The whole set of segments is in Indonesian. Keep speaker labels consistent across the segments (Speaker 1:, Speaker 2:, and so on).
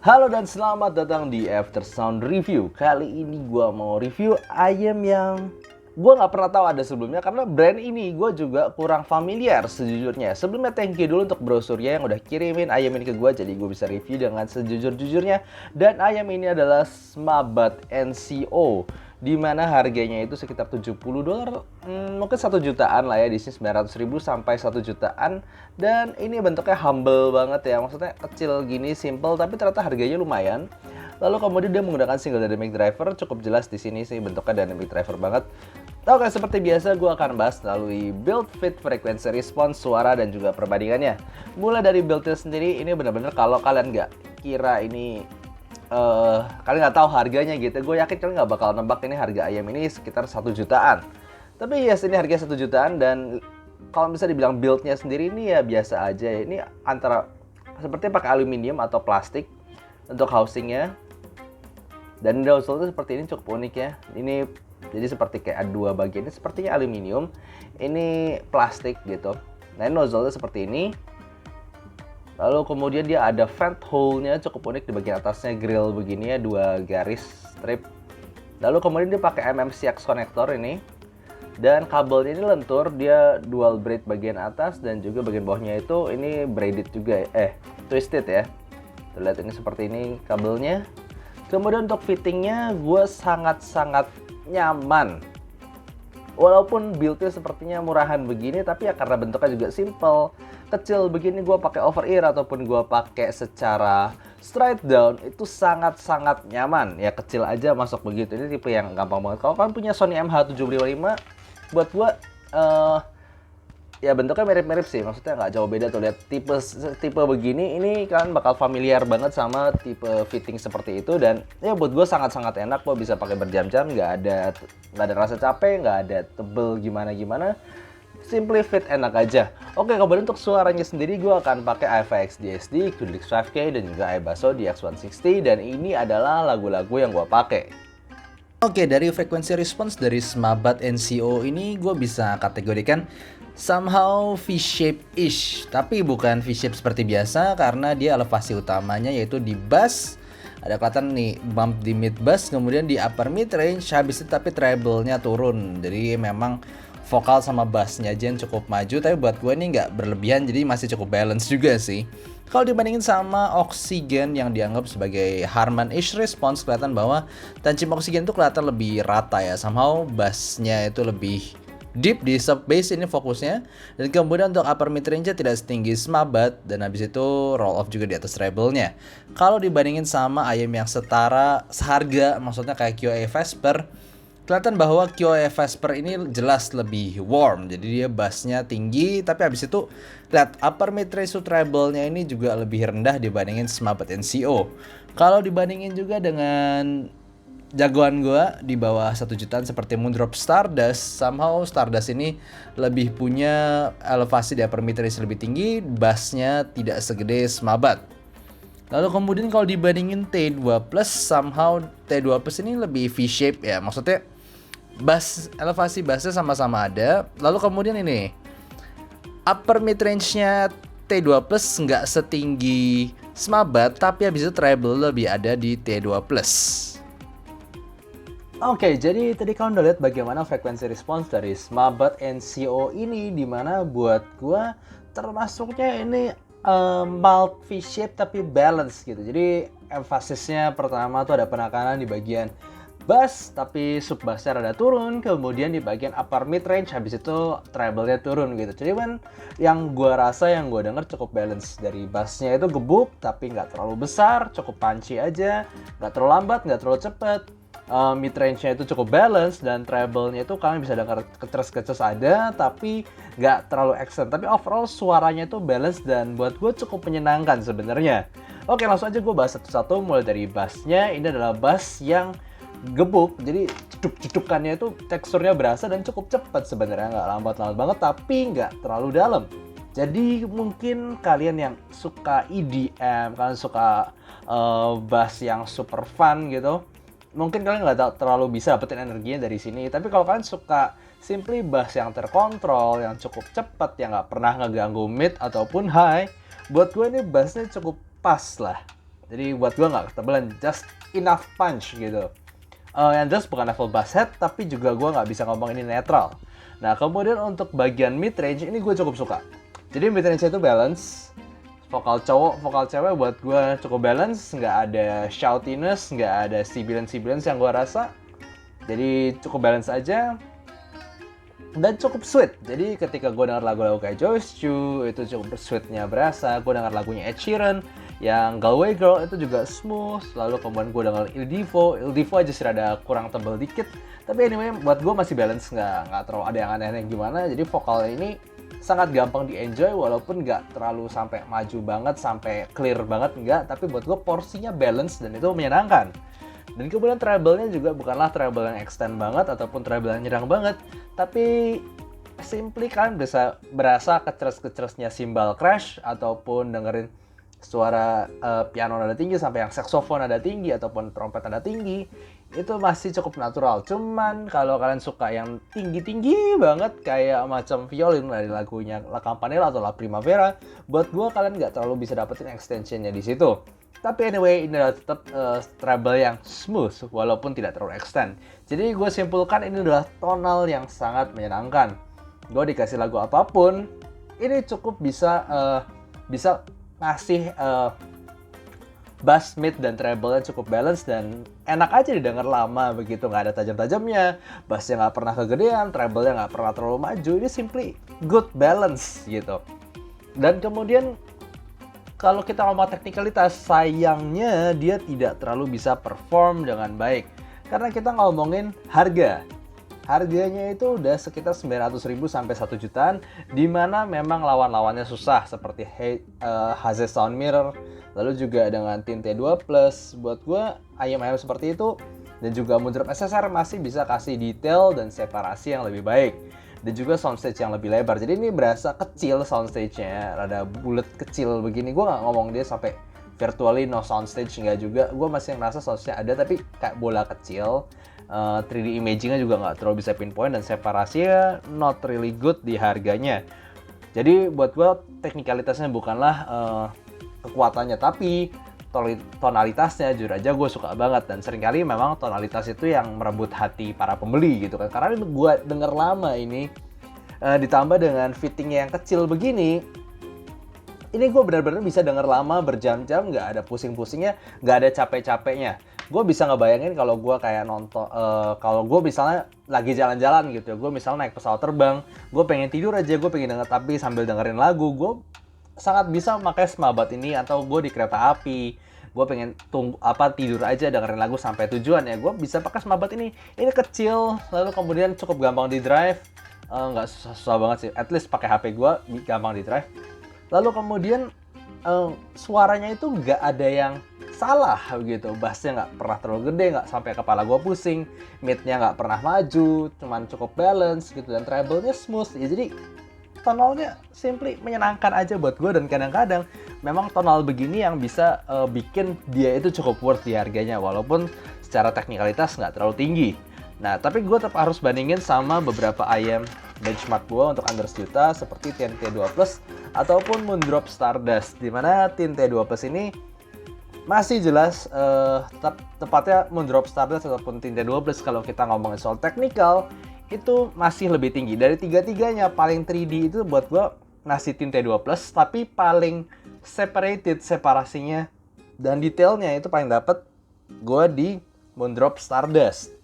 Speaker 1: Halo dan selamat datang di After Sound Review. Kali ini gue mau review ayam yang gue nggak pernah tahu ada sebelumnya, karena brand ini gue juga kurang familiar sejujurnya. Sebelumnya thank you dulu untuk brosurnya yang udah kirimin ayam ini ke gue, jadi gue bisa review dengan sejujur-jujurnya. Dan ayam ini adalah Smabad NCO, di mana harganya itu sekitar $70, mungkin 1 jutaan lah ya, di sini 900.000 sampai 1 jutaan. Dan ini bentuknya humble banget ya, maksudnya kecil gini, simple, tapi ternyata harganya lumayan. Lalu kemudian dia menggunakan single dynamic driver, cukup jelas di sini sih bentuknya dynamic driver banget. Oke, seperti biasa gue akan bahas melalui build, fit, frekuensi response, suara, dan juga perbandingannya. Mulai dari buildnya sendiri, ini bener-bener kalau kalian nggak kira ini kalian nggak tahu harganya gitu, gue yakin kalian nggak bakal nebak ini harga ayam ini sekitar 1 jutaan. Tapi yes, ini harga 1 jutaan, dan kalau bisa dibilang buildnya sendiri ini ya biasa aja ya. Ini antara sepertinya pakai aluminium atau plastik untuk housingnya. Dan nozzle itu seperti ini, cukup unik ya. Ini jadi seperti kayak dua bagian, ini sepertinya aluminium, ini plastik gitu. Nah, ini nozzle-nya seperti ini. Lalu kemudian dia ada vent hole-nya, cukup unik di bagian atasnya, grill begini ya, dua garis strip. Lalu kemudian dia pakai MMCX connector ini. Dan kabelnya ini lentur, dia dual braid bagian atas dan juga bagian bawahnya itu ini braided juga ya, twisted ya. Terlihat ini seperti ini kabelnya. Kemudian untuk fittingnya gue sangat-sangat nyaman. Walaupun buildnya sepertinya murahan begini, tapi ya karena bentuknya juga simple, kecil begini, gue pakai over ear ataupun gue pakai secara straight down itu sangat-sangat nyaman. Ya kecil aja masuk begitu. Ini tipe yang gampang banget. Kalau kalian punya Sony MH755, buat gue ya bentuknya mirip-mirip sih, maksudnya nggak jauh beda tuh. Lihat tipe begini, ini kalian bakal familiar banget sama tipe fitting seperti itu. Dan ya buat gue sangat-sangat enak, gue bisa pakai berjam-jam, nggak ada rasa capek, nggak ada tebel gimana-gimana, simply fit, enak aja. Oke, kemudian untuk suaranya sendiri gue akan pakai AVX DSD, Qlix 5K, dan juga iBasso DX160, dan ini adalah lagu-lagu yang gue pakai. Oke, dari frekuensi respons dari Smabad NCO ini gue bisa kategorikan somehow V-shape-ish, tapi bukan V-shape seperti biasa karena dia elevasi utamanya yaitu di bass. Ada kelihatan nih bump di mid bass, kemudian di upper mid range, habis itu tapi treble-nya turun. Jadi memang vokal sama bassnya aja yang cukup maju, tapi buat gue ini nggak berlebihan, jadi masih cukup balance juga sih. Kalau dibandingin sama Oxygen yang dianggap sebagai Harman-ish response, kelihatan bahwa Tanchim Oxygen itu kelihatan lebih rata ya, somehow bassnya itu lebih deep di sub bass ini fokusnya. Dan kemudian untuk upper mid range-nya tidak setinggi Smabad, dan habis itu roll off juga di atas treble-nya. Kalau dibandingin sama ayam yang setara seharga, maksudnya kayak QA Vesper, kelihatan bahwa QA Vesper ini jelas lebih warm, jadi dia bassnya tinggi, tapi habis itu lihat upper mid range to treble-nya ini juga lebih rendah dibandingin Smabad NCO. Kalau dibandingin juga dengan jagoan gue di bawah 1 jutaan seperti Moondrop Stardust, somehow Stardust ini lebih punya elevasi di upper mid range lebih tinggi, bassnya tidak segede Smabad. Lalu kemudian kalau dibandingin T2 Plus, somehow T2 Plus ini lebih V-shape ya, maksudnya bass, elevasi bassnya sama-sama ada. Lalu kemudian ini upper mid range-nya T2 Plus nggak setinggi Smabad, tapi habis itu treble lebih ada di T2 Plus. Oke, jadi tadi kalian udah lihat bagaimana frekuensi respons dari Smabad NCO ini, dimana buat gua termasuknya ini mild V-shape tapi balance gitu. Jadi emphasisnya pertama tuh ada penekanan di bagian bass, tapi sub bassnya rada turun, kemudian di bagian upper mid range, habis itu treble-nya turun gitu. Jadi kan yang gue rasa, yang gue denger cukup balance. Dari bassnya itu gebuk, tapi nggak terlalu besar, cukup punchy aja, nggak terlalu lambat, nggak terlalu cepet. Mid range-nya itu cukup balance, dan treble-nya itu kalian bisa dengar keces-keces ada, tapi nggak terlalu extend. Tapi overall suaranya itu balance, dan buat gue cukup menyenangkan sebenarnya. Oke, langsung aja gue bahas satu-satu, mulai dari bassnya. Ini adalah bass yang gebuk, jadi ceduk-cedukannya itu teksturnya berasa dan cukup cepat sebenarnya, nggak lambat-lambat banget tapi nggak terlalu dalam. Jadi mungkin kalian yang suka EDM, kalian suka bass yang super fun gitu, mungkin kalian nggak terlalu bisa dapetin energinya dari sini. Tapi kalau kalian suka simply bass yang terkontrol, yang cukup cepat, yang nggak pernah ngeganggu mid ataupun high, buat gue ini bassnya cukup pas lah. Jadi buat gue nggak ketebalan, just enough punch gitu. Yang jelas bukan level bass head, tapi juga gue nggak bisa ngomong ini netral. Nah kemudian untuk bagian mid range ini gue cukup suka. Jadi mid range itu balance, vokal cowok, vokal cewek buat gue cukup balance, nggak ada shoutiness, nggak ada sibilan-sibilan yang gue rasa. Jadi cukup balance aja dan cukup sweet. Jadi ketika gue dengar lagu-lagu kayak Joyce Chu itu cukup sweetnya berasa. Gue dengar lagunya Ed Sheeran yang Galway Girl itu juga smooth. Lalu kemudian gue dengar Il Divo aja sih rada kurang tebel dikit. Tapi anyway buat gue masih balance, nggak terlalu ada yang aneh-aneh gimana. Jadi vokalnya ini sangat gampang di enjoy walaupun nggak terlalu sampai maju banget, sampai clear banget nggak. Tapi buat gue porsinya balance dan itu menyenangkan. Dan kemudian treble-nya juga bukanlah treble yang extend banget ataupun treble yang nyerang banget, tapi simply kan bisa berasa keceres-keceresnya cymbal crash ataupun dengerin suara piano nada tinggi sampai yang saxophone nada tinggi ataupun trompet nada tinggi itu masih cukup natural. Cuman kalau kalian suka yang tinggi-tinggi banget kayak macam violin dari lagunya La Campanella atau La Primavera, buat gue kalian nggak terlalu bisa dapetin extensionnya di situ. Tapi anyway, ini adalah tetap treble yang smooth walaupun tidak terlalu extend. Jadi gue simpulkan ini adalah tonal yang sangat menyenangkan. Gue dikasih lagu apapun, ini cukup bisa ngasih bass, mid, dan treble-nya cukup balance dan enak aja didengar lama begitu. Nggak ada tajam-tajamnya, bassnya nggak pernah kegedean, treble-nya nggak pernah terlalu maju. Ini simply good balance gitu. Dan kemudian kalau kita ngomong teknikalitas, sayangnya dia tidak terlalu bisa perform dengan baik. Karena kita ngomongin harga. Harganya itu udah sekitar 900.000 sampai 1 jutaan, di mana memang lawan-lawannya susah seperti Haze Sound Mirror, lalu juga dengan Tinte 2 Plus. Buat gue ayam-ayam seperti itu dan juga Moondrop SSR masih bisa kasih detail dan separasi yang lebih baik. Dan juga soundstage yang lebih lebar. Jadi ini berasa kecil soundstage-nya, rada bulat kecil begini. Gue nggak ngomong dia sampai virtually no soundstage, nggak juga. Gue masih ngerasa soundstage ada tapi kayak bola kecil. 3D imaging-nya juga nggak terlalu bisa pinpoint dan separasinya not really good di harganya. Jadi buat gue teknikalitasnya bukanlah kekuatannya, tapi tonalitasnya jujur aja gue suka banget. Dan seringkali memang tonalitas itu yang merebut hati para pembeli gitu kan, karena gue denger lama ini ditambah dengan fittingnya yang kecil begini, ini gue benar-benar bisa denger lama berjam-jam, nggak ada pusing-pusingnya, nggak ada capek-capeknya. Gue bisa ngebayangin kalau gue kayak nonton, kalau gue misalnya lagi jalan-jalan gitu, gue misalnya naik pesawat terbang, gue pengen tidur aja, gue pengen denger tapi sambil dengerin lagu, gue sangat bisa memakai smartband ini. Atau gue di kereta api, gue pengen tidur aja dengerin lagu sampai tujuan ya, gue bisa pakai smartband ini. Ini kecil, lalu kemudian cukup gampang di drive, nggak susah banget sih, at least pakai HP gue gampang di drive. Lalu kemudian suaranya itu nggak ada yang salah gitu, bassnya nggak pernah terlalu gede, nggak sampai kepala gue pusing, midnya nggak pernah maju, cuman cukup balance gitu, dan treble-nya smooth ya. Jadi tonalnya simply menyenangkan aja buat gue, dan kadang-kadang memang tonal begini yang bisa bikin dia itu cukup worth di harganya walaupun secara teknikalitas nggak terlalu tinggi. Nah tapi gue tetap harus bandingin sama beberapa IM benchmark gue untuk under sejuta seperti Tinte 2 Plus ataupun Moondrop Stardust, dimana Tinte 2 Plus ini masih jelas tepatnya Moondrop Stardust ataupun Tinte 2 Plus kalau kita ngomongin soal teknikal itu masih lebih tinggi. Dari tiga-tiganya paling 3D itu buat gue ngasih Tinte 2 Plus, tapi paling separated separasinya dan detailnya itu paling dapet gue di Moondrop Stardust.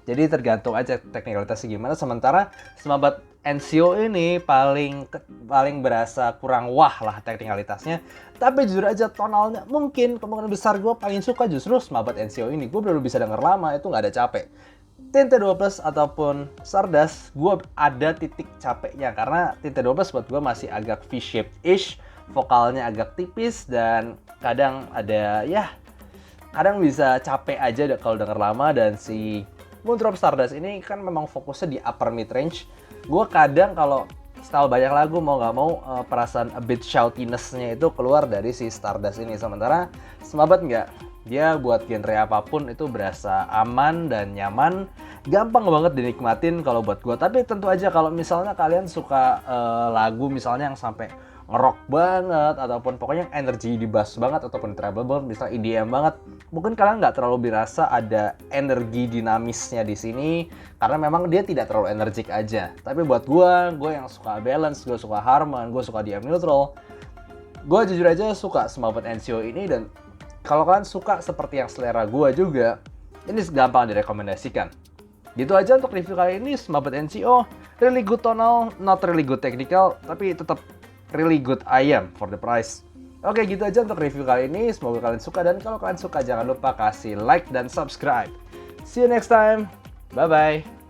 Speaker 1: Jadi tergantung aja teknikalitasnya gimana. Sementara smartband NCO ini paling berasa kurang wah lah teknikalitasnya. Tapi jujur aja tonalnya mungkin kemungkinan besar gue paling suka justru smartband NCO ini. Gue baru bisa denger lama itu nggak ada capek. Tinte 2 Plus ataupun Stardust, gue ada titik capeknya karena Tinte 2 Plus buat gue masih agak V-shaped-ish, vokalnya agak tipis dan kadang ada kadang bisa capek aja kalau denger lama. Dan si Moondrop Stardust ini kan memang fokusnya di upper mid range. Gue kadang kalau setel banyak lagu mau nggak mau perasaan a bit shoutiness-nya itu keluar dari si Stardust ini. Sementara smartband nggak. Dia buat genre apapun itu berasa aman dan nyaman, gampang banget dinikmatin kalau buat gue. Tapi tentu aja kalau misalnya kalian suka lagu misalnya yang sampai ngerok banget ataupun pokoknya energi di bass banget ataupun treble banget, misalnya EDM banget, mungkin kalian nggak terlalu berasa ada energi dinamisnya di sini karena memang dia tidak terlalu energik aja. Tapi buat gue yang suka balance, gue suka harmon, gue suka DM neutral, gue jujur aja suka Smurfit NCO ini. Dan kalau kalian suka seperti yang selera gue juga, ini gampang direkomendasikan. Gitu aja untuk review kali ini, Smurfit NCO. Really good tonal, not really good technical, tapi tetap really good IM for the price. Oke, gitu aja untuk review kali ini. Semoga kalian suka, dan kalau kalian suka jangan lupa kasih like dan subscribe. See you next time. Bye-bye.